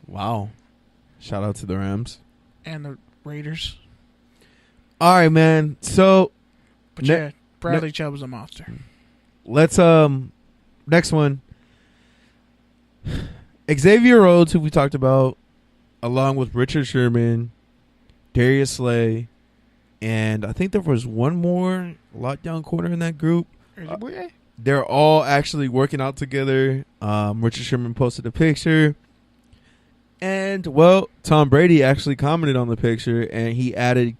Wow. Shout out to the Rams. And the Raiders. All right, man. So, But Bradley Chubb is a monster. Let's next one. Xavier Rhodes, who we talked about, along with Richard Sherman, Darius Slay, and I think there was one more lockdown corner in that group. They're all actually working out together. Richard Sherman posted a picture. And, well, Tom Brady actually commented on the picture, and he added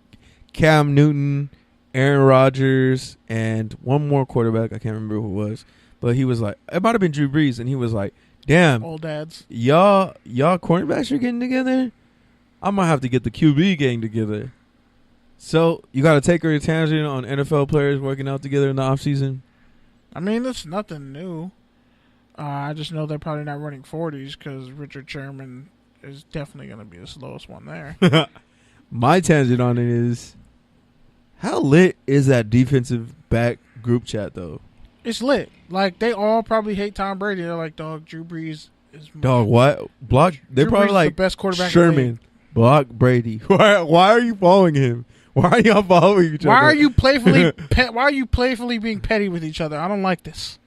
Cam Newton, Aaron Rodgers, and one more quarterback. I can't remember who it was. But he was like, it might have been Drew Brees, and he was like, damn. Old dads. Y'all cornerbacks are getting together? I might have to get the QB gang together. So, you got to take a tangent on NFL players working out together in the offseason? I mean, it's nothing new. I just know they're probably not running 40s because Richard Sherman is definitely going to be the slowest one there. My tangent on it is, how lit is that defensive back group chat, though? It's lit. Like, they all probably hate Tom Brady. They're like, dog, Drew Brees is... Dog, what? Block? They're probably like, the best quarterback Sherman, block Brady. Why are you following him? Why are y'all following each other? Why are you playfully being petty with each other? I don't like this.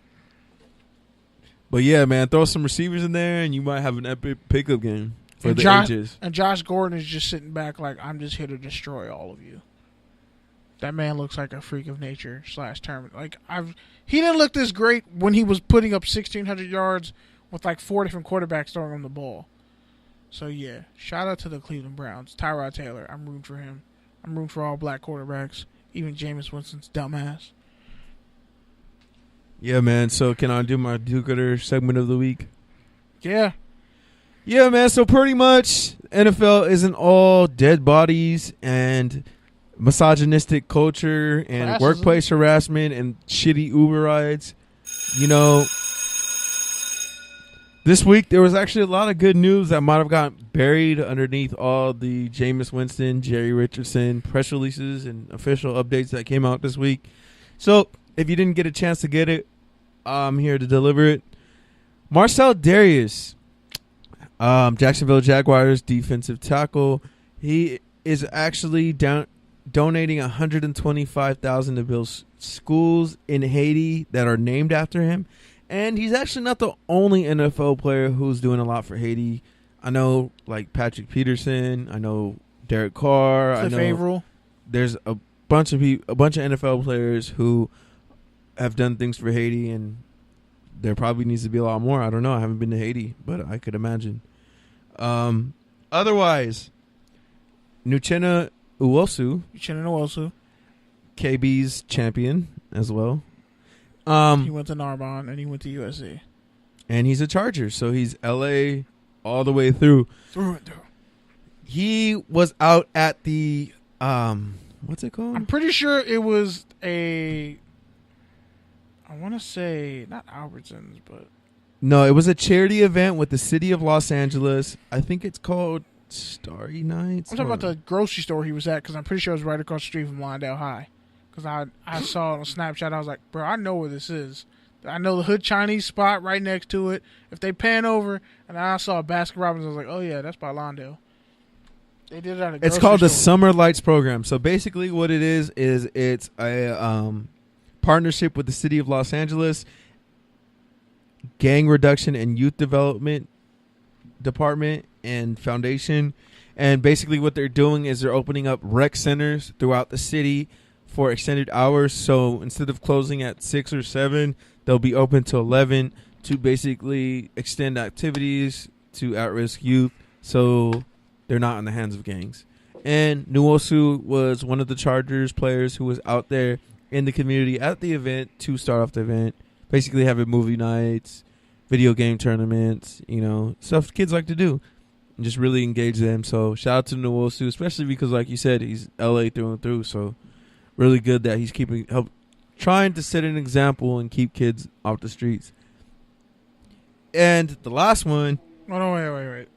But yeah, man, throw some receivers in there, and you might have an epic pickup game for the ages. And Josh Gordon is just sitting back like, I'm just here to destroy all of you. That man looks like a freak of nature / term. Like he didn't look this great when he was putting up 1,600 yards with like 4 different quarterbacks throwing him the ball. So yeah, shout out to the Cleveland Browns. Tyrod Taylor, I'm rooting for him. I'm rooting for all black quarterbacks, even Jameis Winston's dumbass. Yeah, man. So can I do my do-gooder segment of the week? Yeah. Yeah, man. So pretty much NFL isn't all dead bodies and misogynistic culture and workplace harassment and shitty Uber rides. You know, this week there was actually a lot of good news that might have gotten buried underneath all the Jameis Winston, Jerry Richardson press releases and official updates that came out this week. So if you didn't get a chance to get it, I'm here to deliver it. Marcel Darius, Jacksonville Jaguars defensive tackle. He is actually donating $125,000 to build schools in Haiti that are named after him. And he's actually not the only NFL player who's doing a lot for Haiti. I know, like, Patrick Peterson. I know Derek Carr. Cliff Averill. There's a bunch of NFL players who have done things for Haiti, and there probably needs to be a lot more. I don't know. I haven't been to Haiti, but I could imagine. Otherwise, Uchenna Nwosu, KB's champion as well. He went to Narbonne and he went to USC. And he's a Charger, so he's LA all the way through. Through and through. He was out at the what's it called? I'm pretty sure it was I want to say not Albertsons, but no, it was a charity event with the city of Los Angeles. I think it's called Starry Nights. I'm talking about the grocery store he was at because I'm pretty sure it was right across the street from Lawndale High. Because I saw it on Snapchat. I was like, bro, I know where this is. I know the Hood Chinese spot right next to it. If they pan over, and I saw a Baskin Robbins, I was like, oh, yeah, that's by Lawndale. They did it at a grocery It's called the store. Summer Lights Program. So basically what it is it's a partnership with the city of Los Angeles, Gang Reduction and Youth Development Department and Foundation. And basically what they're doing is they're opening up rec centers throughout the city for extended hours. So instead of closing at 6 or 7, they'll be open till 11 to basically extend activities to at-risk youth so they're not in the hands of gangs. And Nwosu was one of the Chargers players who was out there in the community at the event to start off the event, basically having movie nights, video game tournaments, you know, stuff kids like to do, and just really engage them. So shout out to Nwosu, especially because, like you said, he's LA through and through. So really good that he's trying to set an example and keep kids off the streets. And the last one. Oh, no, wait.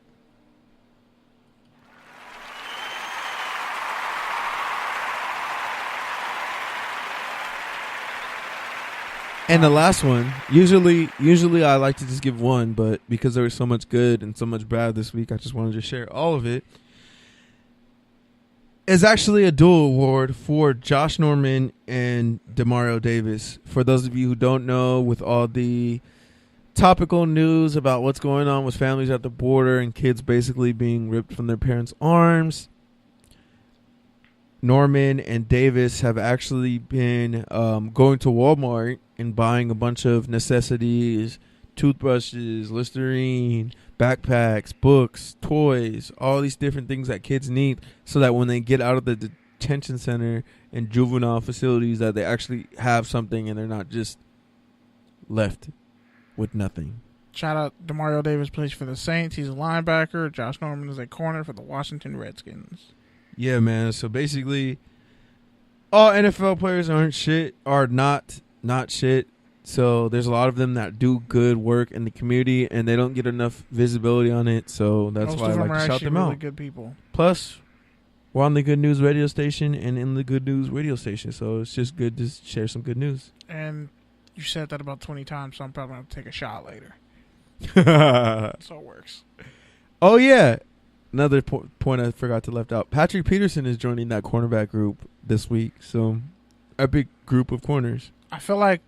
And the last one, usually I like to just give one, but because there was so much good and so much bad this week, I just wanted to share all of it. It's actually a dual award for Josh Norman and Demario Davis. For those of you who don't know, with all the topical news about what's going on with families at the border and kids basically being ripped from their parents' arms, Norman and Davis have actually been going to Walmart and buying a bunch of necessities, toothbrushes, Listerine, backpacks, books, toys, all these different things that kids need so that when they get out of the detention center and juvenile facilities that they actually have something and they're not just left with nothing. Shout out Demario Davis plays for the Saints. He's a linebacker. Josh Norman is a corner for the Washington Redskins. Yeah, man. So basically, all NFL players are not shit. So there's a lot of them that do good work in the community, and they don't get enough visibility on it. So that's why I like to shout them out. Really good people. Plus, we're on the Good News radio station and in the Good News radio station, so it's just good to share some good news. And you said that about 20 times, so I'm probably going to take a shot later. So it works. Oh, yeah. Another point I forgot to left out. Patrick Peterson is joining that cornerback group this week. So, a big group of corners. I feel like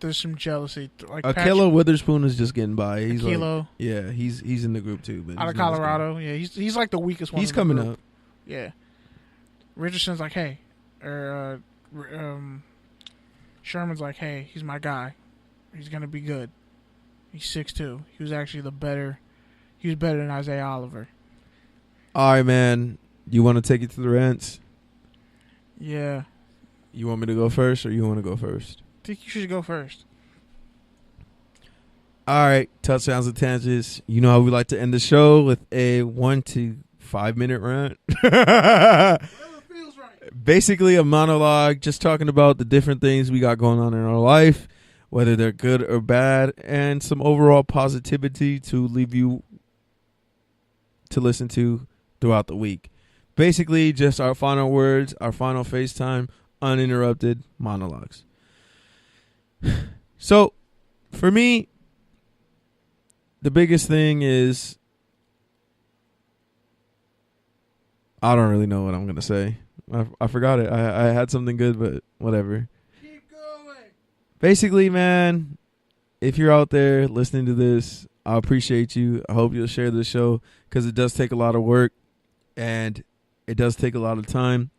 there's some jealousy. Like Ahkello Witherspoon is just getting by. He's Ahkello. Like, yeah, he's in the group too. But out of Colorado. Yeah, he's like the weakest one. He's coming up. Yeah. Richardson's like, hey. Sherman's like, hey, he's my guy. He's going to be good. He's 6'2". He was actually better than Isaiah Oliver. All right, man. You want to take it to the rants? Yeah. You want me to go first or you want to go first? I think you should go first. All right. Touchdowns and tangents. You know how we like to end the show with a 1 to 5 minute rant. Whatever feels right. Basically a monologue just talking about the different things we got going on in our life, whether they're good or bad, and some overall positivity to leave you to listen to throughout the week. Basically, just our final words, our final FaceTime, uninterrupted monologues. So, for me, the biggest thing is I don't really know what I'm going to say. I forgot it. I had something good, but whatever. Keep going. Basically, man, if you're out there listening to this, I appreciate you. I hope you'll share this show because it does take a lot of work and it does take a lot of time.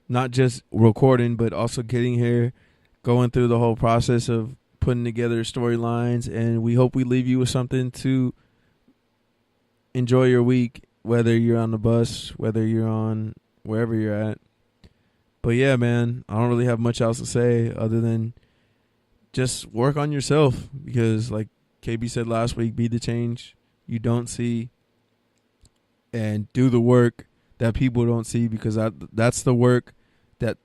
Not just recording, but also getting here, going through the whole process of putting together storylines. And we hope we leave you with something to enjoy your week, whether you're on the bus, whether you're on wherever you're at. But yeah, man, I don't really have much else to say other than just work on yourself because like KB said last week, be the change you don't see and do the work that people don't see because that's the work that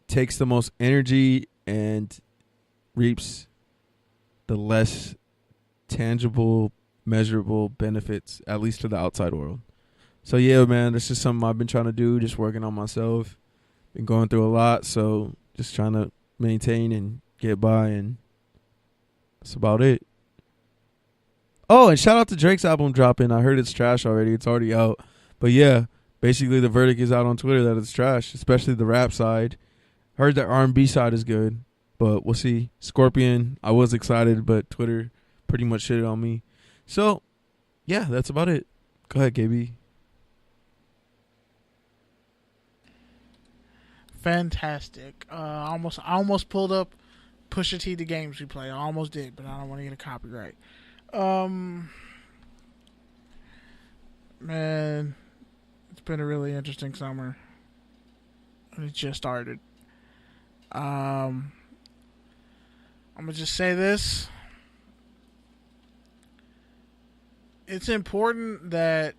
takes the most energy and reaps the less tangible, measurable benefits, at least to the outside world. So, yeah, man, that's just something I've been trying to do, just working on myself. Been going through a lot, so just trying to maintain and get by, and that's about it. Oh, and shout out to Drake's album dropping. I heard it's trash already. It's already out. But, yeah, basically the verdict is out on Twitter that it's trash, especially the rap side. Heard the R&B side is good, but we'll see. Scorpion, I was excited, but Twitter pretty much shitted on me. So, yeah, that's about it. Go ahead, KB. Fantastic. I almost pulled up Pusha T the games we play. I almost did, but I don't want to get a copyright. Man, it's been a really interesting summer. It just started. I'm gonna just say this. It's important that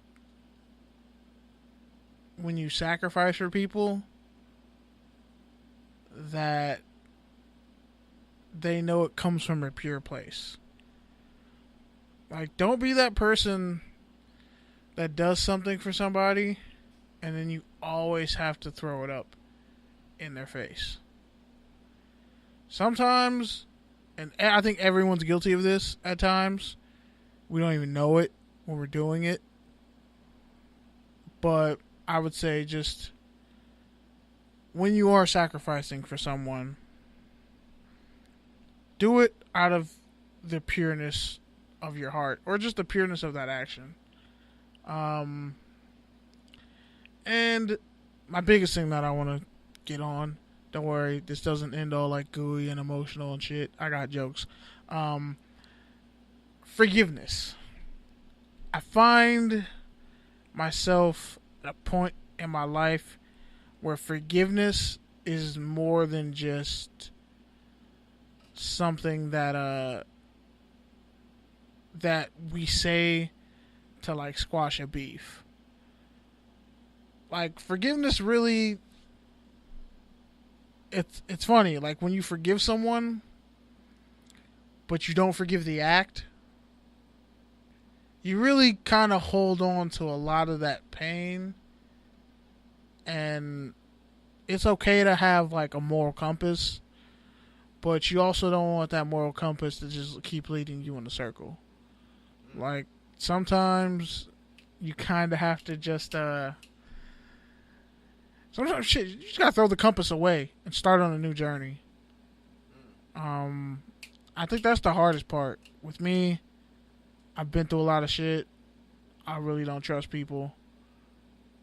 when you sacrifice for people, that they know it comes from a pure place. Like, don't be that person that does something for somebody and then you always have to throw it up in their face. sometimes, and I think everyone's guilty of this at times, we don't even know it when we're doing it. But I would say just when you are sacrificing for someone, do it out of the pureness of your heart, or just the pureness of that action. And my biggest thing that I want to get on, don't worry, this doesn't end all like gooey and emotional and shit. I got jokes. Forgiveness. I find myself at a point in my life where forgiveness is more than just something that that we say to like squash a beef. Like, forgiveness really, it's funny. Like, when you forgive someone but you don't forgive the act, you really kind of hold on to a lot of that pain. And it's okay to have like a moral compass, but you also don't want that moral compass to just keep leading you in a circle. Like, sometimes you kind of have to just sometimes shit, you just gotta throw the compass away and start on a new journey. I think that's the hardest part. With me, I've been through a lot of shit. I really don't trust people.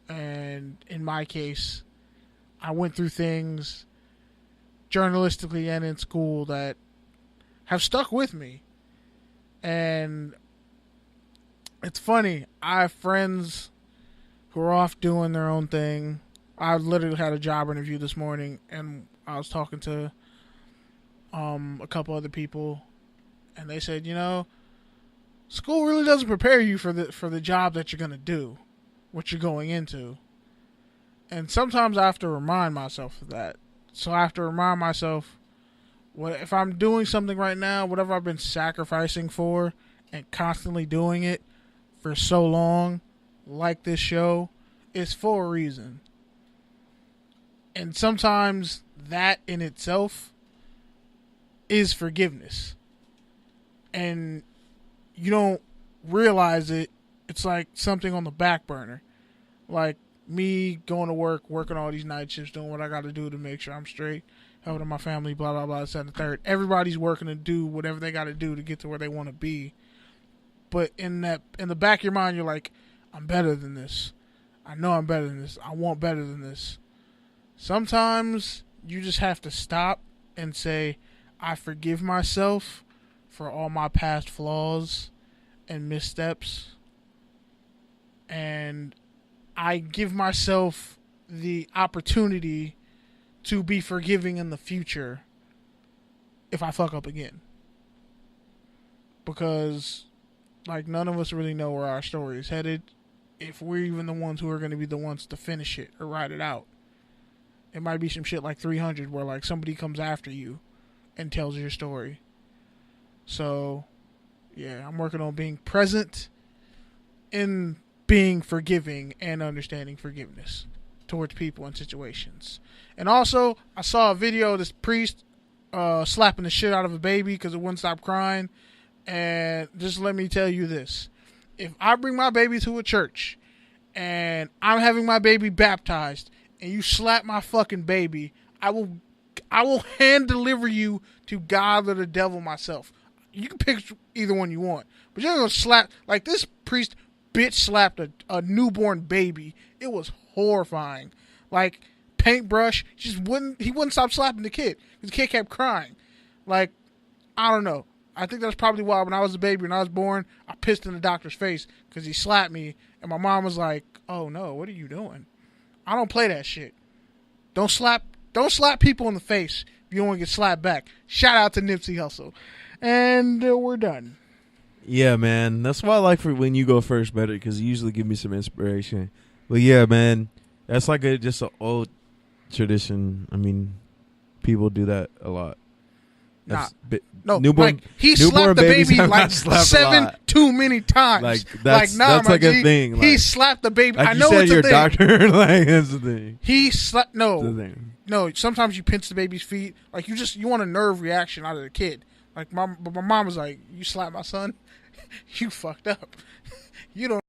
And in my case, I went through things journalistically and in school that have stuck with me. And it's funny. I have friends who are off doing their own thing. I literally had a job interview this morning, and I was talking to a couple other people, and they said, you know, school really doesn't prepare you for the job that you're gonna do, what you're going into. And sometimes I have to remind myself of that. So I have to remind myself, what if I'm doing something right now, whatever I've been sacrificing for and constantly doing it for so long, like this show, is for a reason. And sometimes that in itself is forgiveness. And you don't realize it. It's like something on the back burner. Like me going to work, working all these night shifts, doing what I got to do to make sure I'm straight, helping my family, blah, blah, blah, this, and the third. Everybody's working to do whatever they got to do to get to where they want to be. But in the back of your mind, you're like, I'm better than this. I know I'm better than this. I want better than this. Sometimes you just have to stop and say, I forgive myself for all my past flaws and missteps. And I give myself the opportunity to be forgiving in the future if I fuck up again. Because, like, none of us really know where our story is headed, if we're even the ones who are going to be the ones to finish it or ride it out. It might be some shit like 300 where, like, somebody comes after you and tells your story. So, yeah, I'm working on being present in being forgiving and understanding forgiveness towards people and situations. And also, I saw a video of this priest slapping the shit out of a baby because it wouldn't stop crying. And just let me tell you this. If I bring my baby to a church and I'm having my baby baptized and you slap my fucking baby, I will hand deliver you to God or the devil myself. You can pick either one you want. But you're going to slap, like this priest bitch slapped a newborn baby. It was horrifying. Like, paintbrush, he wouldn't stop slapping the kid. Because the kid kept crying. Like, I don't know. I think that's probably why when I was a baby, when I was born, I pissed in the doctor's face because he slapped me. And my mom was like, oh no, what are you doing? I don't play that shit. Don't slap people in the face if you don't want to get slapped back. Shout out to Nipsey Hussle. And we're done. Yeah, man. That's why I like for when you go first better, because you usually give me some inspiration. But yeah, man, that's like just an old tradition. I mean, people do that a lot. Nah. Bi- No, newborn, like he newborn slapped the babies baby have like not slapped a 7 lot. too many times. Like that's nah, that's my like a G, thing. he Like, slapped the baby. like I you know said, it's your a thing. doctor. Like that's the thing. He slapped. That's the No, thing. no. Sometimes you pinch the baby's feet. Like you want a nerve reaction out of the kid. Like my mom was like, "You slapped my son, you fucked up. You don't."